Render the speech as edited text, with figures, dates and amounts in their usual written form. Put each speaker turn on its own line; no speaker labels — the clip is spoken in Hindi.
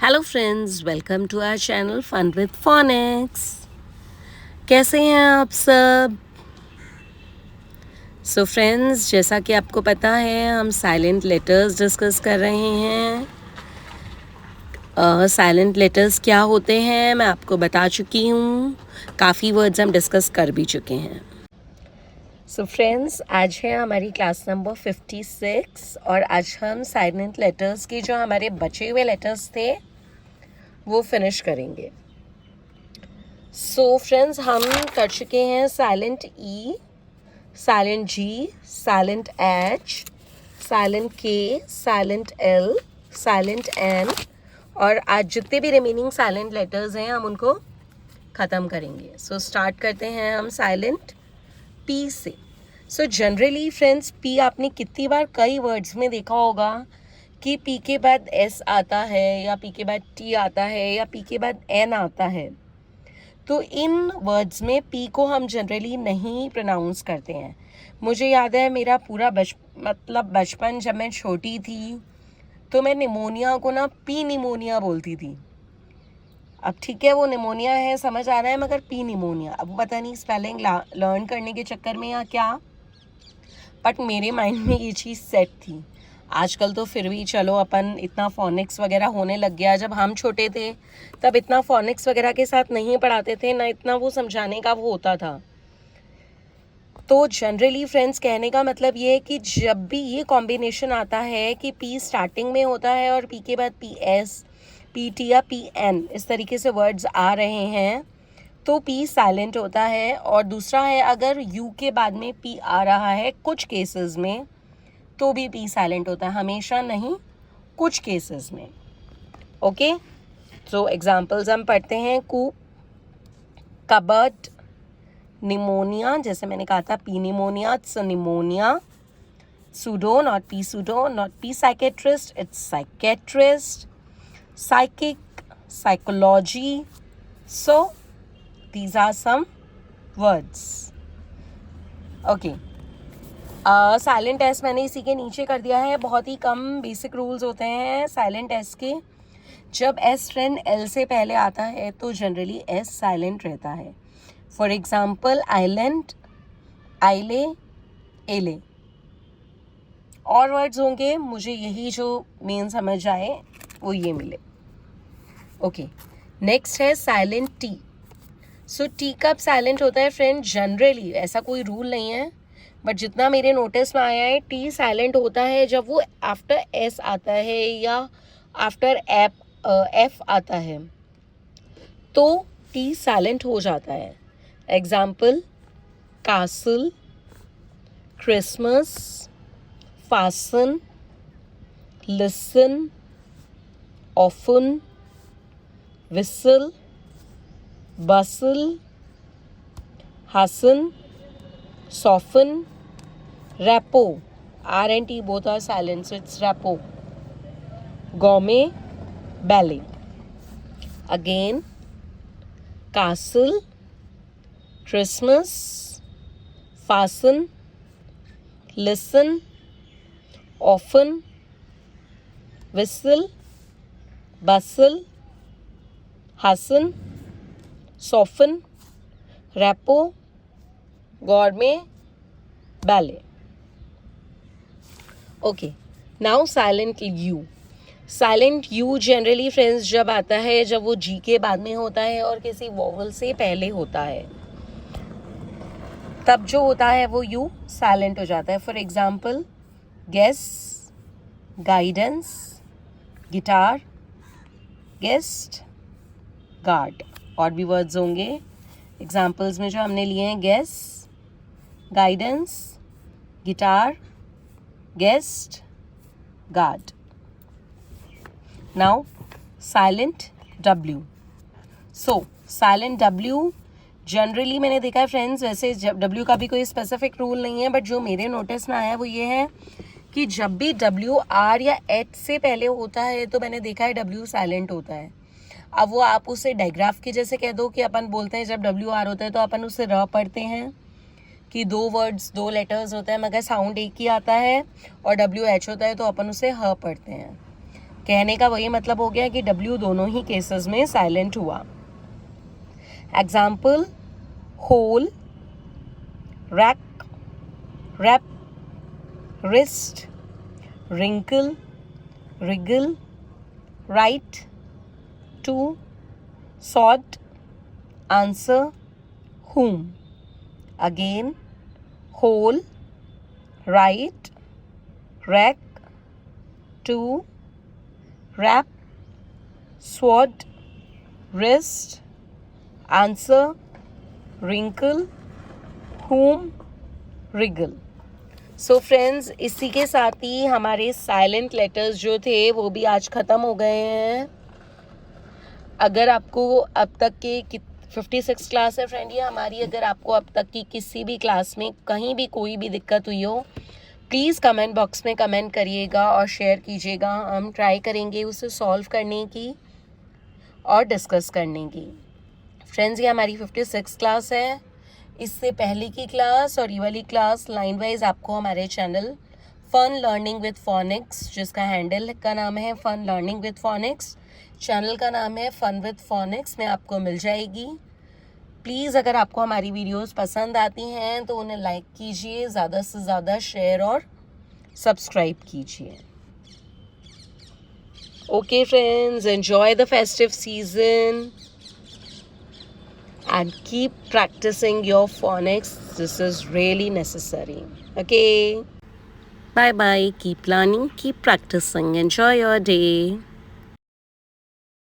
Hello friends, welcome to our channel fun with phonics. कैसे हैं आप सब? सो फ्रेंड्स, जैसा कि आपको पता है हम साइलेंट लेटर्स डिस्कस कर रहे हैं। साइलेंट लेटर्स क्या होते हैं मैं आपको बता चुकी हूँ। काफ़ी वर्ड्स हम डिस्कस कर भी चुके हैं। सो फ्रेंड्स, आज है हमारी क्लास नंबर 56 और आज हम साइलेंट लेटर्स के जो हमारे बचे हुए लेटर्स थे वो फिनिश करेंगे। सो फ्रेंड्स, हम कर चुके हैं साइलेंट ई, साइलेंट जी, साइलेंट एच, साइलेंट के, साइलेंट एल, साइलेंट एन और आज जितने भी रिमेनिंग साइलेंट लेटर्स हैं हम उनको ख़त्म करेंगे। सो स्टार्ट करते हैं हम साइलेंट पी से। सो जनरली फ्रेंड्स, पी आपने कितनी बार कई वर्ड्स में देखा होगा कि पी के बाद एस आता है या पी के बाद टी आता है या पी के बाद एन आता है। तो इन वर्ड्स में पी को हम जनरली नहीं प्रोनाउंस करते हैं। मुझे याद है मेरा पूरा बचपन जब मैं छोटी थी तो मैं निमोनिया को ना पी निमोनिया बोलती थी। अब ठीक है, वो निमोनिया है, समझ आ रहा है, मगर पी निमोनिया, अब पता नहीं स्पेलिंग लर्न करने के चक्कर में या क्या, बट मेरे माइंड में ये चीज़ सेट थी। आजकल तो फिर भी चलो अपन इतना फोनिक्स वगैरह होने लग गया। जब हम छोटे थे तब इतना फोनिक्स वगैरह के साथ नहीं पढ़ाते थे, ना इतना वो समझाने का वो होता था। तो जनरली फ्रेंड्स, कहने का मतलब ये है कि जब भी ये कॉम्बिनेशन आता है कि पी स्टार्टिंग में होता है और पी के बाद पी एस, पी टी या पी एन इस तरीके से वर्ड्स आ रहे हैं तो पी साइलेंट होता है। और दूसरा है, अगर यू के बाद में पी आ रहा है कुछ केसेस में तो भी पी साइलेंट होता है, हमेशा नहीं, कुछ केसेस में। ओके, तो एग्जांपल्स हम पढ़ते हैं। कूप, कबर्ड, निमोनिया, जैसे मैंने कहा था P pneumonia, it's pneumonia. Pseudo, not P pseudo, not P psychiatrist, it's psychiatrist. Psychic, psychology. So these are some words. Okay. Silent S मैंने इसी के नीचे कर दिया है। बहुत ही कम बेसिक रूल्स होते हैं साइलेंट एस के। जब एस फ्रेंड एल से पहले आता है तो जनरली एस साइलेंट रहता है। फॉर एग्जाम्पल आइलैंड, आइले, एले। और वर्ड्स होंगे, मुझे यही जो मेन समझ आए वो ये मिले। ओके, नेक्स्ट है साइलेंट टी। सो टी कब साइलेंट होता है फ्रेंड? जनरली ऐसा कोई रूल नहीं है, बट जितना मेरे नोटिस में आया है टी साइलेंट होता है जब वो आफ्टर एस आता है या आफ्टर एफ आता है तो टी साइलेंट हो जाता है। Example castle, Christmas, fasten, listen, often, whistle, bustle, hasten, soften, rapo. R and T both are silent, so it's rapo. Gourmet, ballet. Again, castle, Christmas, fasten, listen, often, whistle, bustle, hasten, soften, rapo, gourmet, ballet. Okay, now silent U. Silent you generally friends जब आता है जब वो जी के बाद में होता है और किसी वोवल से पहले होता है, तब जो होता है वो यू साइलेंट हो जाता है। For example guess, guidance, guitar, guest, guard. और भी वर्ड्स होंगे एग्जाम्पल्स में जो हमने लिए हैं, guess, guidance, guitar, guest, guard. Now silent W. So silent W generally मैंने देखा है फ्रेंड्स, वैसे डब्ल्यू का भी कोई स्पेसिफिक रूल नहीं है, बट जो मेरे नोटिस में आया वो ये है कि जब भी डब्ल्यू आर या एच से पहले होता है तो मैंने देखा है डब्ल्यू साइलेंट होता है। अब वो आप उसे डायग्राफ के जैसे कह दो कि अपन बोलते हैं जब डब्ल्यू आर होता है तो अपन उसे र पढ़ते हैं कि दो वर्ड्स, दो लेटर्स होते हैं मगर साउंड एक ही आता है, और डब्ल्यू एच होता है तो अपन उसे ह पढ़ते हैं। कहने का वही मतलब हो गया कि W दोनों ही केसेस में साइलेंट हुआ. Example: whole, wrack, wrap, wrist, wrinkle, wriggle, write, to, sort, answer, whom. Again: whole, right, rack, to, wrap, sword, wrist, answer, wrinkle, whom, wriggle. So friends, इसी के साथ ही हमारे साइलेंट लेटर्स जो थे वो भी आज ख़त्म हो गए हैं. अगर आपको अब तक के 56 क्लास है फ्रेंड ये हमारी, अगर आपको अब तक की किसी भी क्लास में कहीं भी कोई भी दिक्कत हुई हो, प्लीज़ कमेंट बॉक्स में कमेंट करिएगा और शेयर कीजिएगा. हम ट्राई करेंगे उसे सॉल्व करने की और डिस्कस करने की. फ्रेंड्स, ये हमारी 56 क्लास है. इससे पहले की क्लास और ये वाली क्लास लाइन वाइज आपको हमारे channel fun learning with phonics, जिसका हैंडल का नाम है fun learning with phonics, channel का नाम है फन विद फोनिक्स, में आपको मिल जाएगी. प्लीज़ अगर आपको हमारी वीडियोस पसंद आती हैं तो उन्हें लाइक कीजिए, ज़्यादा से ज़्यादा शेयर और सब्सक्राइब कीजिए. Okay friends, enjoy the festive season and keep practicing your phonics. This is really necessary. Okay, bye bye. Keep learning, keep practicing. Enjoy your day.